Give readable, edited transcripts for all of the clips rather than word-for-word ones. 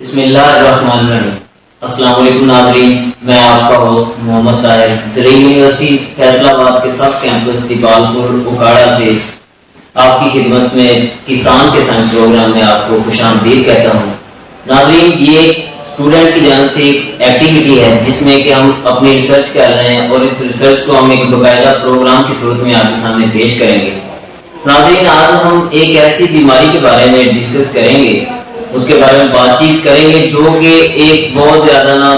بسم اللہ الرحمن الرحیم۔ السلام علیکم ناظرین، میں آپ کا ہوسٹ محمد طاہر زرعی یونیورسٹی فیصل آباد کے سب کیمپس تقالپور اکاڑا سے آپ کی خدمت میں کسان کے سنگ پروگرام میں آپ کو خوش آمدید کہتا ہوں۔ ناظرین، یہ ایک اسٹوڈنٹ کی جانب سے ایک ایکٹیویٹی ہے جس میں کہ ہم اپنی ریسرچ کر رہے ہیں اور اس ریسرچ کو ہم ایک باقاعدہ پروگرام کی صورت میں آپ کے سامنے پیش کریں گے۔ ناظرین، آج ہم ایک ایسی بیماری کے بارے میں ڈسکس کریں گے، اس کے بارے میں بات چیت کریں گے جو کہ ایک بہت زیادہ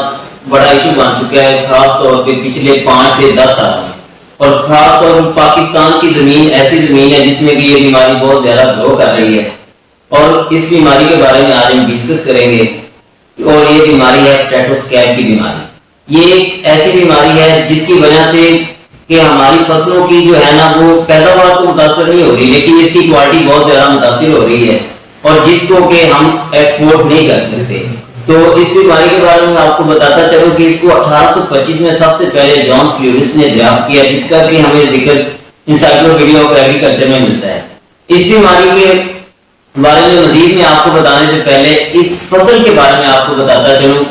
بڑا ایشو بن چکا ہے، خاص طور پہ پچھلے 5 سے 10 سال میں، اور خاص طور پر پاکستان کی زمین ایسی زمین ہے جس میں کہ یہ بیماری بہت زیادہ گرو کر رہی ہے، اور اس بیماری کے بارے میں آج ہم ڈسکس کریں گے۔ اور یہ بیماری ہے ٹیٹوسکیپ کی بیماری۔ یہ ایک ایسی بیماری ہے جس کی وجہ سے کہ ہماری فصلوں کی جو ہے نا وہ پیداوار تو متاثر نہیں ہو رہی، لیکن اس کی کوالٹی بہت زیادہ متاثر ہو رہی ہے، اور جس کو کہ ہم ایکسپورٹ نہیں کر سکتے۔ تو اس بیماری کے بارے میں آپ کو بتاتا چلوں کہ اس کو 1825 میں سب سے پہلے جان فلیورس نے دریافت کیا، جس کا کہ ہمیں ذکر انسائکلوپیڈیا آف ایگریکلچر میں ملتا ہے۔ اس بیماری کے بارے میں مزید میں آپ کو بتانے سے پہلے اس فصل کے بارے میں آپ کو بتاتا چلوں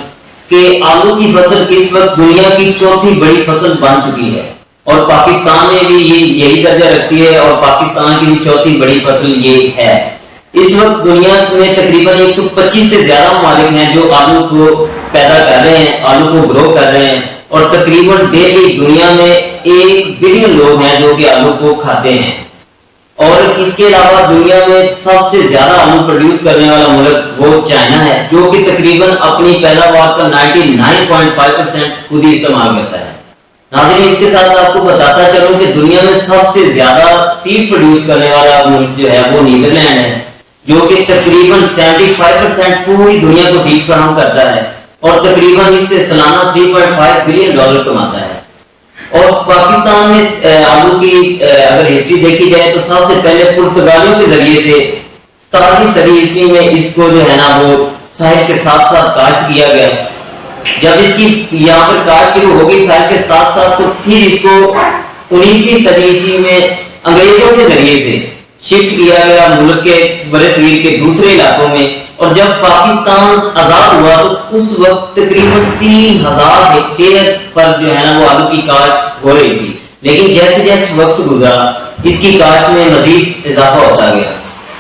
کہ آلو کی فصل اس وقت دنیا کی 4تھی بڑی فصل بن چکی ہے، اور پاکستان میں بھی یہی درجہ رکھتی ہے، اور پاکستان کی بھی 4تھی بڑی فصل یہ ہے۔ اس وقت دنیا میں تقریباً 125 سے زیادہ ممالک ہیں جو آلو کو پیدا کر رہے ہیں، آلو کو گرو کر رہے ہیں، اور تقریباً ڈیلی دنیا میں 1 بلین لوگ ہیں جو کہ آلو کو کھاتے ہیں۔ اور اس کے علاوہ دنیا میں سب سے زیادہ آلو پروڈیوس کرنے والا ملک وہ چائنا ہے، جو کہ تقریباً اپنی پیداوار کا 99.5% خود ہی استعمال کرتا ہے۔ ناظرین، اس کے ساتھ آپ کو بتاتا چلوں کہ دنیا میں سب سے زیادہ سیڈ پروڈیوس کرنے والا ملک جو ہے وہ نیدرلینڈ ہے، جو کہ تقریباً 75% پوری دنیا کو سیڈ فراہم کرتا ہے، اور تقریباً اس سے سالانہ $3.5 بلین کماتا ہے۔ اور پاکستان میں آلو کی اگر ہسٹری دیکھی جائے تو سب سے پہلے پرتگالیوں کے ذریعے سے 17ویں صدی عیسوی میں اس کو جو ہے نا وہ ساحل کے ساتھ ساتھ کاشت کیا گیا۔ جب اس کی یہاں پر کاشت شروع ہو گئی ساحل کے ساتھ ساتھ، تو پھر اس کو 19ویں صدی عیسوی میں انگریزوں کے ذریعے سے شفٹ کیا گیا ملک کے برصغیر کے دوسرے علاقوں میں، اور جب پاکستان آزاد ہوا تو اس وقت تقریباً 3000 ہیکٹیئر پر جو ہے نا وہ آلو کی کاشت ہو رہی تھی، لیکن جیسے جیسے وقت گزرا اس کی کاشت میں مزید اضافہ ہوتا گیا،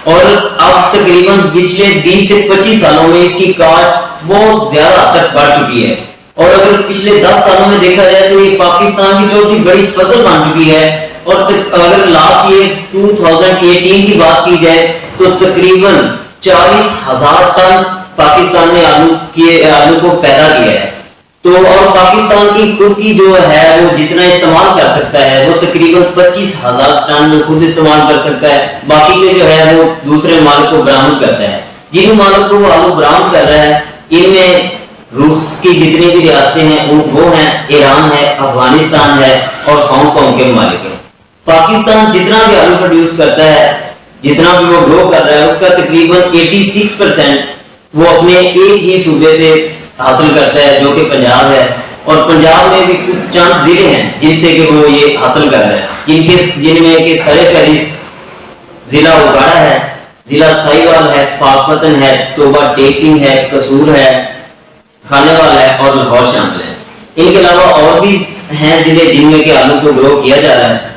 اور اب تقریباً پچھلے 20 سے 25 سالوں میں اس کی کاشت بہت زیادہ حد تک بڑھ چکی ہے، اور اگر پچھلے 10 سالوں میں دیکھا جائے تو یہ پاکستان کی 4تھی بڑی فصل بن چکی ہے، اور اگر لاسٹ ایئر 2018 کی بات کی جائے تو تقریباً 40,000 ٹن پاکستان نے آلو کو پیدا کیا ہے۔ تو اور پاکستان کی خود کی جو ہے وہ جتنا استعمال کر سکتا ہے وہ تقریباً 25,000 ٹن خود استعمال کر سکتا ہے، باقی کے جو ہے وہ دوسرے مالک کو برآمد کرتا ہے۔ جن مالک کو وہ آلو برآمد کر رہا ہے ان میں روس کی جتنی بھی ریاستیں ہیں وہ ہیں، ایران ہے، افغانستان ہے، اور ہانگ کانگ کے ممالک ہیں۔ پاکستان جتنا بھی آلو پروڈیوس کرتا ہے، جتنا بھی وہ گرو کر رہا ہے، اس کا تقریباً 86% وہ اپنے ایک ہی صوبے سے حاصل کرتا ہے جو کہ پنجاب ہے، اور پنجاب میں بھی کچھ چند ضلع ہیں جن سے کہ وہ یہ حاصل کر رہا ہے، جن میں کہ سرفہرست ضلع اکاڑا ہے، ضلع ساہیوال ہے، پاکپتن ہے، توبہ ٹیک سنگھ ہے، قصور ہے، کھانیوال ہے، اور لاہور شامل ہے۔ ان کے علاوہ اور بھی ہیں ضلع جن میں کہ آلو کو گرو کیا جا رہا ہے،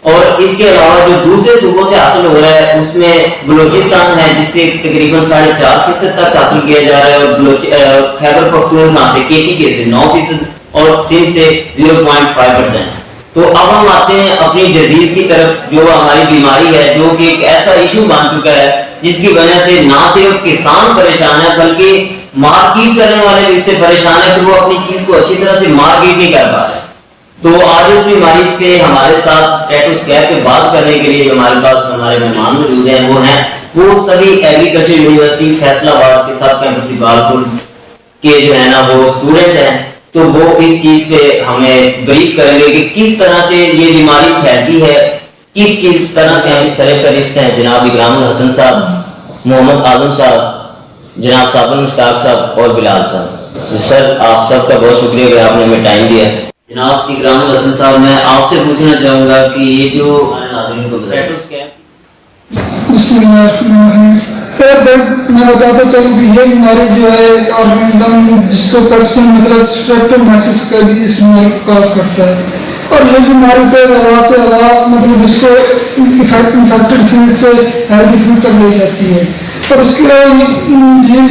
اور اس کے علاوہ جو دوسرے صوبوں سے حاصل ہو رہا ہے اس میں بلوچستان ہے جس سے تقریباً 4.5% تک حاصل کیا جا رہا ہے، اور خیبر پختونخوا سے KPK سے 9%، اور سندھ سے 0.5%۔ تو اب ہم آتے ہیں اپنی ڈیزیز کی طرف، جو ہماری بیماری ہے، جو کہ ایک ایسا ایشو بن چکا ہے جس کی وجہ سے نہ صرف کسان پریشان ہے بلکہ مارکیٹ کرنے والے بھی اس سے پریشان ہے کہ وہ اپنی چیز کو اچھی طرح سے مارکیٹ نہیں کر پا رہے۔ تو آج اس بیماری پہ ہمارے ساتھ ٹیٹوسکیپ پہ بات کرنے کے لیے ہمارے پاس ہمارے مہمان موجود ہیں، وہ سبھی ایگریکلچر یونیورسٹی فیصل آباد کے سب کیمپس تقالپور کے جو ہے نا وہ اسٹوڈنٹ ہیں، تو وہ اس چیز پہ ہمیں بریف کریں گے کہ کس طرح سے یہ بیماری پھیلتی ہے، کس چیز طرح سے ہم سرفہرست ہیں جناب اکرام الحسن صاحب، محمد اعظم صاحب، جناب صابر مشتاق صاحب، اور بلال صاحب۔ سر آپ سب کا بہت شکریہ کہ آپ نے ہمیں ٹائم دیا۔ جناب اکرام الحسن صاحب، میں آپ سے پوچھنا چاہوں گا کہ یہ جو ناظرین کو بسم اللہ الرحمن الرحیم۔ خیر میں بتاتا چلوں کہ یہ بیماری جو ہے آرگنزم جس کو کلسٹر مطلب اسٹریپٹومائسس کا بھی استعمال کاز کرتا ہے، اور یہ بیماری تیز ہوا سے ہوا مطلب اس کو انفیکٹڈ فوڈ سے ہیلدی فوڈ تک لے جاتی ہے، اور اس کے یہ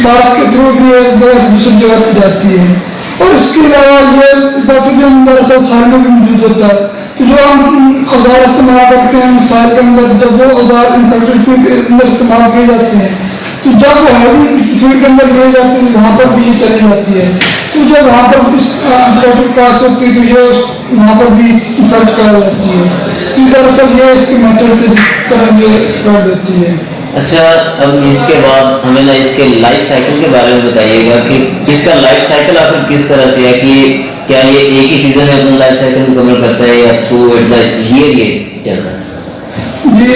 بات کے تھرو بھی ایک جگہ سے دوسری جگہ پہ جاتی ہے، اور اس کے علاوہ یہ پیتھوجن دراصل سائل میں بھی موجود ہوتا ہے۔ تو جو ہم اوزار استعمال کرتے ہیں سائل کے اندر، جب وہ اوزار انفیکٹڈ فوڈ کے اندر استعمال کیے جاتے ہیں تو جب وہ ہیلدی فوڈ کے اندر لیے جاتے ہیں وہاں پر بھی یہ چلی جاتی ہے، تو جب وہاں پر انٹی کاسٹ ہوتی ہے تو یہ وہاں پر بھی انفیکٹ کر جاتی ہے۔ تو دراصل یہ اس کی میتھڈ ہے جس طرح یہ اسپریڈ ہوتی ہے۔ اچھا، اب اس کے بعد ہمیں نا اس کے لائف سائیکل کے بارے میں بتائیے گا کہ اس کا لائف سائیکل آخر کس طرح سے ہے، کہ کیا یہ ایک ہی سیزن میں اپنا لائف سائیکل مکمل کرتا ہے یا تھرو ایٹ دا ایئر یہ چلتا ہے؟ جی،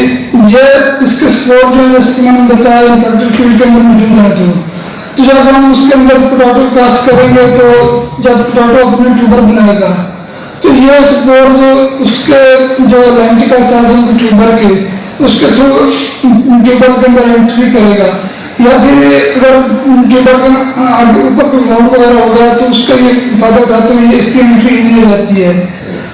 یہ اس کے سپورٹ جو ہے جیسے کہ میں نے بتایا انفیکٹڈ فیلڈ کے اندر موجود ہے، تو جب ہم اس کے اندر پوٹیٹو کاسٹ کریں گے تو جب پوٹیٹو اپنے ٹیوبر بنائے گا تو یہ سپورٹ اس کے جو لینٹیکل سیلز ہیں ٹیوبر کے اس کے تھرو ٹیوبر کے اندر انٹری کرے گا، یا پھر اگر ٹیوبر کا آگے اوپر کوئی فاؤنڈ وغیرہ ہوگا تو اس کا یہ فائدہ اٹھاتے ہوئے اس کی انٹری ایزی ہو جاتی ہے۔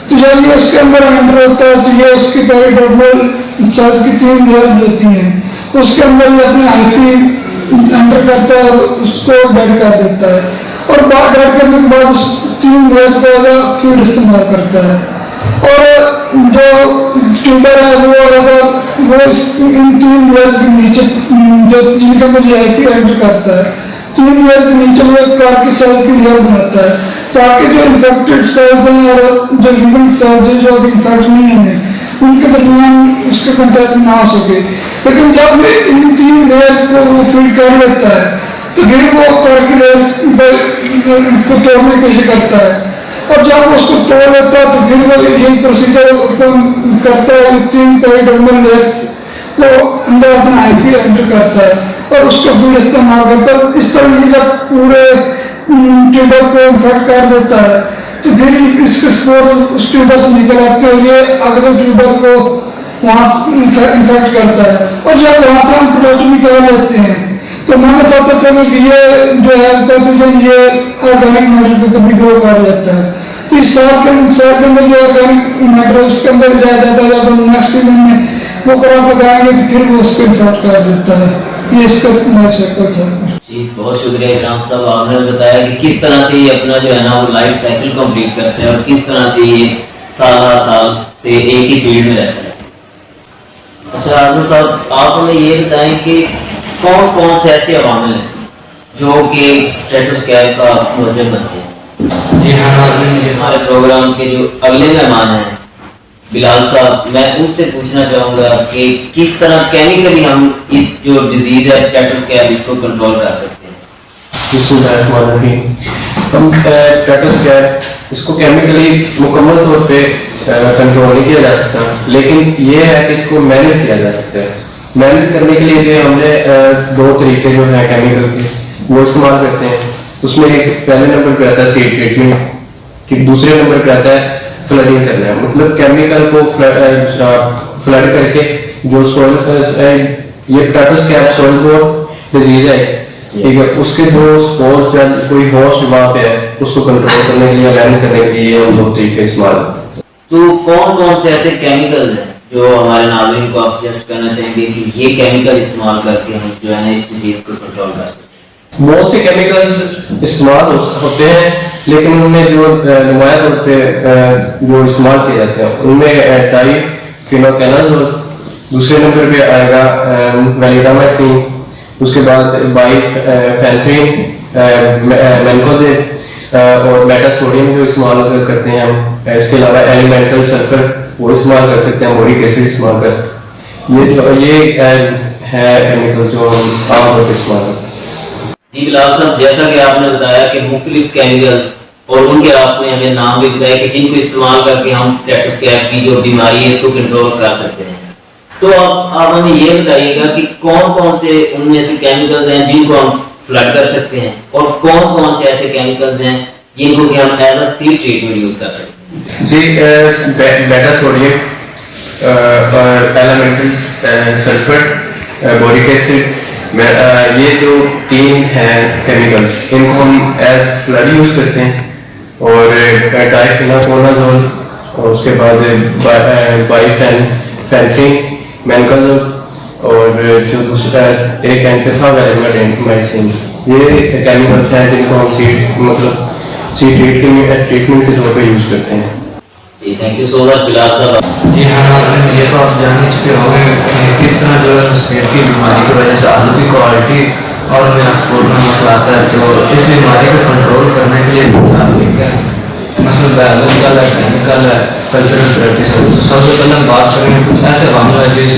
تو جب یہ اس کے اندر انٹر ہوتا ہے تو یہ اس کی پیریڈرمل سیلز کی 3 لیئرز ہوتی ہیں، اس کے اندر یہ اپنے ہائفی انٹر کرتا ہے اور اس کو ڈیڈ کر دیتا ہے، اور ڈیڈ کرنے کے بعد اس 3 لیئرز کو ایز اے فیڈ استعمال کرتا ہے، اور جو ٹیوبر ہے وہ ان 3 لیئرز کے نیچے جو جن کے اندر یہ ہائفی انٹر کرتا ہے 3 لیئر کے نیچے وہ ایک کار کی سیلز کی لیئر بناتا ہے تاکہ جو انفیکٹڈ سیلز ہیں اور جو لیونگ سیلز ہیں جو ابھی انفیکٹ نہیں ہیں ان کے درمیان اس کے کنٹیکٹ نہ ہو سکے، لیکن جب ان 3 لیئرز کو وہ فیڈ کر لیتا ہے تو پھر وہ کار کی لیئر کو توڑنے کی کوشش کرتا ہے، اور جب وہ اس کو توڑ لیتا ہے تو پھر وہ یہی پروسیجر کرتا ہے 3 پیریڈرمل لیئر کو اندر اپنا ہائفی انٹر کرتا ہے اور اس کو پھر استعمال کرتا ہے۔ اس طرح یہ جب پورے ٹیوبر کو انفیکٹ کر دیتا ہے تو پھر اس کے اسپور اس ٹیوبر سے نکل آتے ہیں، یہ اگلے ٹیوبر کو وہاں انفیکٹ کرتا ہے، اور جب وہاں سے ہم پروٹین نکال لیتے ہیں تو میں بتاتا تھا کہ یہ جو ہے پیتھوجن یہ آرگینک میٹر کو کبھی گرو کر جاتا ہے، تو اس سال کے اندر جو آرگینک میٹر اس کے اندر جایا جاتا ہے، جب ہم نیکسٹ سیزن میں وہ کراپ لگائیں گے تو پھر وہ اس کو انفیکٹ کر دیتا ہے۔ یہ اس کا لائف سائیکل تھا۔ جی بہت شکریہ اکرام صاحب، آپ نے بتایا کہ کس طرح سے یہ اپنا جو ہے نا وہ لائف سائیکل کمپلیٹ کرتے ہیں اور کس طرح سے یہ سال ہر سال سے ایک ہی فیلڈ میں رہتا ہے۔ اچھا عاصم صاحب، آپ ہمیں یہ بتائیں کہ کون کون سے ایسے عوامل ہیں جو کہ اسٹیٹوسکیپ کا موجب بنتے ہیں؟ جی ہاں، ہمارے پروگرام کے جو اگلے مہمان ہیں بلال صاحب، میں ان سے پوچھنا چاہوں گا کہ کس طرح کیمیکلی ہم اس جو ڈیزیز ہے اسٹیٹوسکیپ اس کو کنٹرول کر سکتے ہیں؟ بسم اللہ الرحمن الرحیم۔ ہم اسٹیٹوسکیپ اس کو کیمیکلی مکمل طور پہ کنٹرول نہیں کیا جا سکتا، لیکن یہ ہے کہ اس کو مینج کیا جا سکتا ہے۔ مینج کرنے کے لیے ہم نے 2 طریقے جو ہیں کیمیکل کے وہ استعمال کرتے ہیں۔ اس میں ایک پہلے نمبر پہ آتا ہے سیڈ ٹریٹمنٹ، کہ دوسرے نمبر پہ آتا ہے فلڈنگ کرنا ہے، مطلب کیمیکل کو فلڈ کر کے جو سوئل یہ اسٹیٹوسکیپ سوئل کو ڈیزیز ہے ٹھیک ہے، اس کے جو سپورس کوئی ہوسٹ وہاں پہ ہے اس کو کنٹرول کرنے کے لیے مینج کرنے کے لیے ہم 2 طریقے استعمال کرتے ہیں۔ تو کون کون سے ایسے کیمیکل ہیں جو ہمارے ناظرین کو آپ سجیسٹ کرنا چاہیں گے کہ یہ کیمیکل استعمال کر کے ہم جو ہے نا اس ڈیزیز کو کنٹرول کر سکتے ہیں؟ بہت سے کیمیکلز استعمال ہوتے ہیں، لیکن ان میں جو نمایاں طور پہ جو استعمال کیے جاتے ہیں ان میں ڈائی فینوکیناز، اور دوسرے نمبر پہ آئے گا ویلیڈامائسین، اس کے بعد بائی فینتھرین، مینکوزیب اور میٹا سوڈیم جو استعمال کرتے ہیں ہم۔ اس کے علاوہ ایلیمنٹل سلفر وہ استعمال کر سکتے ہیں، بورک ایسڈ استعمال کر سکتے ہیں۔ یہ ہے کیمیکل جو ہم عام طور پہ استعمال کرتے ہیں۔ جی بلال صاحب، جیسا کہ آپ نے بتایا کہ مختلف کیمیکل اور ان کے آپ نے ہمیں نام بھی بتایا کہ جن کو استعمال کر کے ہم اسٹیٹوسکیپ کی جو بیماری ہے اس کو کنٹرول کر سکتے ہیں، تو اب آپ ہمیں یہ بتائیے گا کہ کون کون سے ان میں سے کیمیکلز ہیں جن کو ہم فلڈ کر سکتے ہیں اور کون کون سے ایسے کیمیکلز ہیں جن کو کہ ہم as a seed treatment use کر سکتے ہیں؟ جی بیٹا سوڈیم اور ایلیمنٹل سلفر بورک ایسڈ. یہ جو 3 ہیں کیمیکلس ان کو ہم ایز فلڈ یوز کرتے ہیں, اور ٹائفیناکونازول, اور اس کے بعد بائیفینتھرین, مینکازول, اور جو دوسرا ایک اینٹیتھاویرمائسین. یہ کیمیکلس ہیں جن کو ہم سیڈ ٹریٹمنٹ کے طور پہ یوز کرتے ہیں. تھینک یو سو مچ بلال صاحب. جی ہاں, یہ تو آپ جان ہی چکے ہوں گے کس طرح جو ہے پیٹ کی بیماری کی وجہ سے آلو کی کوالٹی اور میں ایکسپورٹ میں مسئلہ آتا ہے. تو اس بیماری کو کنٹرول کرنے کے لیے مثلاً بایولوجیکل ہے, کیمیکل ہے, کلچرل پریکٹس ہے. تو سب سے پہلے ہم بات کریں گے کچھ ایسے عوامل ہے جو اس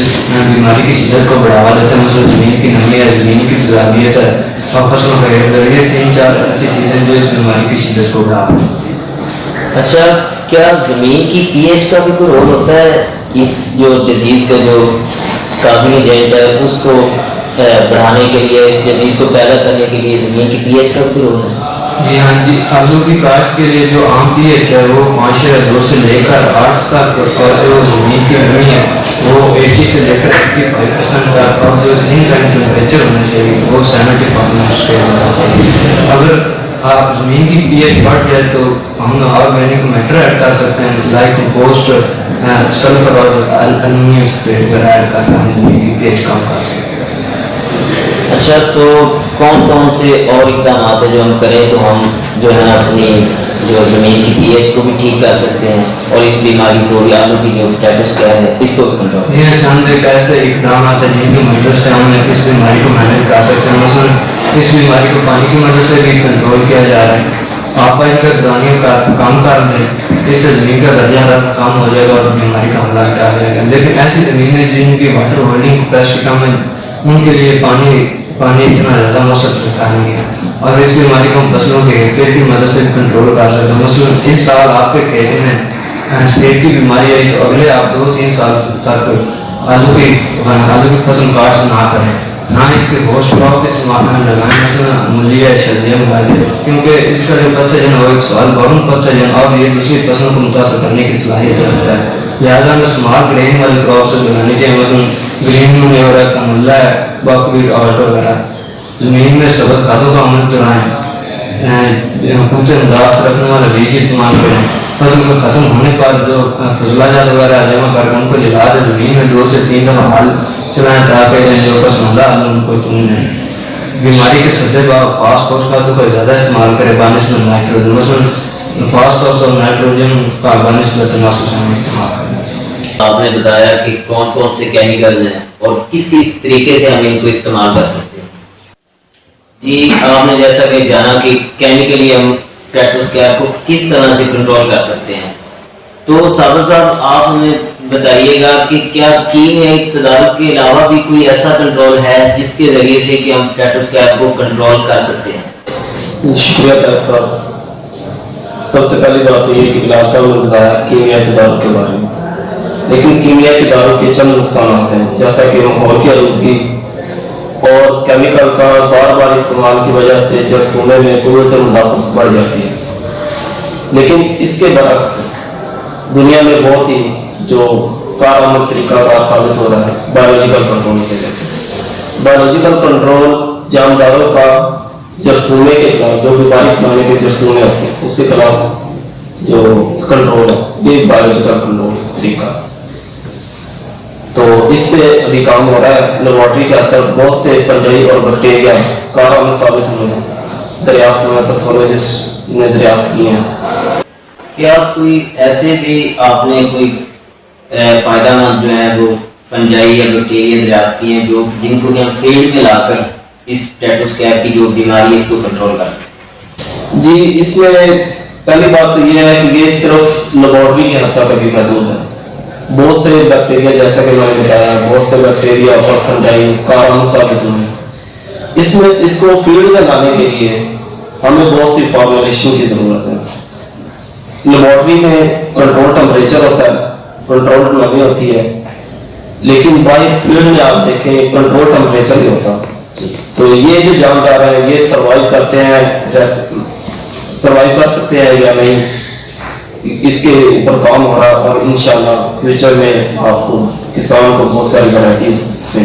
بیماری کی شدت کو بڑھاوا دیتے ہیں. مثلاً زمین کی نمی ہے, زمین کی تیزابیت ہے, اور فصلوں کا ریٹ. یہ 3-4 ایسی چیزیں جو اس بیماری کی شدت کو بڑھاوا دیتے ہیں. اچھا, کیا زمین کی پی ایچ کا بھی کوئی رول ہوتا ہے اس جو ڈیزیز کا جو کازنگ ایجنٹ ہے اس کو بڑھانے کے لیے, اس ڈیزیز کو پیدا کرنے کے لیے زمین کی پی ایچ کا بھی رول ہے؟ جی ہاں جی, آلو کی کاشت کے لیے جو عام پی ایچ ہے وہ 5.2 سے لے کر 8 تک, اور جو زمین کی نمی ہے وہ 80 سے لے کر 85% تک, اور جو ان کا ٹیمپریچر ہونا چاہیے وہ 75 کے ہونا چاہیے. اگر آپ زمین کی پی ایچ بڑھ جائے تو ہم آرگینک میٹر ایڈ کر سکتے ہیں, لائک کمپوسٹ, سلفر اور الومینیم سلفیٹ وغیرہ ایڈ کر کے ہم زمین کی پی ایچ کم کر سکتے ہیں. اچھا, تو کون کون سے اور اقدامات ہیں جو ہم کریں تو ہم جو ہے نا اپنی جو زمین کی پی ایچ کو بھی ٹھیک کر سکتے ہیں اور اس بیماری کو یا آلو کی جو اسٹیٹس کیا ہے اس کو بھی کنٹرول؟ جی ہاں, چند ایک ایسے اقدامات ہیں جن کی مدد سے ہم اس بیماری کو مینیج کر سکتے ہیں. مثلاً اس بیماری کو پانی کی مدد سے بھی کنٹرول کیا جا رہا ہے. آپائی کا دانیوں کا کام کر دیں, اس سے زمین کا درجہ حرارت کم ہو جائے گا اور بیماری کا حملہ کیا جائے گا. لیکن ایسی زمینیں جن کی واٹر ہولڈنگ کیپیسٹی کم ہے ان کے لیے پانی اتنا زیادہ موثر ہوتا نہیں ہے, اور اس بیماری کو ہم فصلوں کے پیٹ کی مدد سے کنٹرول کر سکتے ہیں. مثلاً اس سال آپ کے کھیت میں اسٹیٹ کی بیماری آئی تو اگلے آپ 2-3 سال تک آلو کی فصل کاشت نہ کریں, نہ اس کے گوشت اسٹاک استعمال میں لگائیں. مثلاً مولی یا شلجم لگا دیں, کیونکہ اس کا جو پتھر ہے وہ ایک سال بارون پتھر ہے اور یہ دوسری فصلوں کو متاثر کرنے کی صلاحیت رکھتا ہے. لہٰذا ہمیں اسمال گرین والی کراپس لگانی چاہیے. مثلاً گرین میں ہو رہا ہے کملا ہے, باکویٹ, آلٹو وغیرہ. زمین میں سبز کھادوں کا عمل کرائیں, کچھ درخت رکھنے والا بیج استعمال کریں. فصل کو ختم ہونے پر جو فضلہ جات وغیرہ جمع کر کے ان کو جلا دیں. زمین میں 2 سے 3 دفعہ ہل چلائیں تاکہ جو پسماندہ حل ان کو چن لیں. بیماری کے سدے بعد فاسفورس کھادوں کا زیادہ استعمال کریں بانسبت نائٹروجن. مثلاً فاسفورس اور نائٹروجن کا بانسبت تناسب سے استعمال کریں. آپ نے بتایا کہ کون کون سے کیمیکل ہیں اور کس کس طریقے سے ہم ان کو استعمال کر سکتے ہیں. جی, آپ نے جیسا کہ جانا کہ کیمیکلی ہم ٹریٹوسکیئر کو کس طرح سے کنٹرول کر سکتے ہیں, تو صابر صاحب آپ ہمیں بتائیے گا کہ کیا کیمیائی تدارک کے علاوہ بھی کوئی ایسا کنٹرول ہے جس کے ذریعے سے کہ ہم ٹریٹوسکیئر کو کنٹرول کر سکتے ہیں؟ شکریہ طاہر صاحب. سب سے پہلی بات تو یہ کہ بلال صاحب نے بتایا کیمیائی تدارک کے بارے میں, لیکن کیمیائی تدارک کے چند نقصانات ہیں, جیسا کہ ماحول کی آلودگی اور کیمیکل کا بار بار استعمال کی وجہ سے جرثومے میں قوت مدافعت بڑھ جاتی ہے. لیکن اس کے برعکس دنیا میں بہت ہی جو کارآمد طریقہ کار ثابت ہو رہا ہے بایولوجیکل کنٹرول سے لیتے ہیں. بایولوجیکل کنٹرول جانداروں کا جرثومے کے خلاف, جو بیماری پھیلانے کے جرثومے ہوتے ہیں اس کے خلاف جو کنٹرول ہے یہ بایولوجیکل کنٹرول طریقہ. تو اس پہ ابھی کام ہو رہا ہے. لیبارٹری کے اندر بہت سے فنجائی اور بیکٹیریا کارآمد ثابت ہوئے ہیں, دریافت میں پیتھولوجسٹ نے دریافت کیے ہیں. کیا کوئی ایسے بھی آپ نے کوئی فائدہ مند جو ہے وہ فنجائی یا بیکٹیریا دریافت کیے ہیں جو جن کو ہم فیلڈ میں لا کر اس ٹریٹوسکیئر کی جو بیماری ہے اس کو کنٹرول کرتے ہیں؟ جی, اس میں پہلی بات تو یہ ہے کہ یہ صرف لیبارٹری کے حد تک ابھی محدود ہے. بہت سے بیکٹیریا, جیسا کہ میں نے بتایا, بہت سے بیکٹیریا اور فنجائی کارآمد ثابت ہوئے ہیں. اس کو فیلڈ میں لانے کے لیے ہمیں بہت سی فارمولیشن کی ضرورت ہے. لیبارٹری میں کنٹرول ٹمپریچر ہوتا ہے, کنٹرول نمی ہوتی ہے, لیکن بائی فیلڈ میں آپ دیکھیں کنٹرول ٹمپریچر نہیں ہوتا. تو یہ جو جاندار ہیں یہ سروائیو کرتے ہیں, سروائیو کر سکتے ہیں یا نہیں, اس کے اوپر کام ہو رہا ہے. اور انشاءاللہ فیوچر میں آپ کو کسان کو بہت ساری ورائٹیز اس میں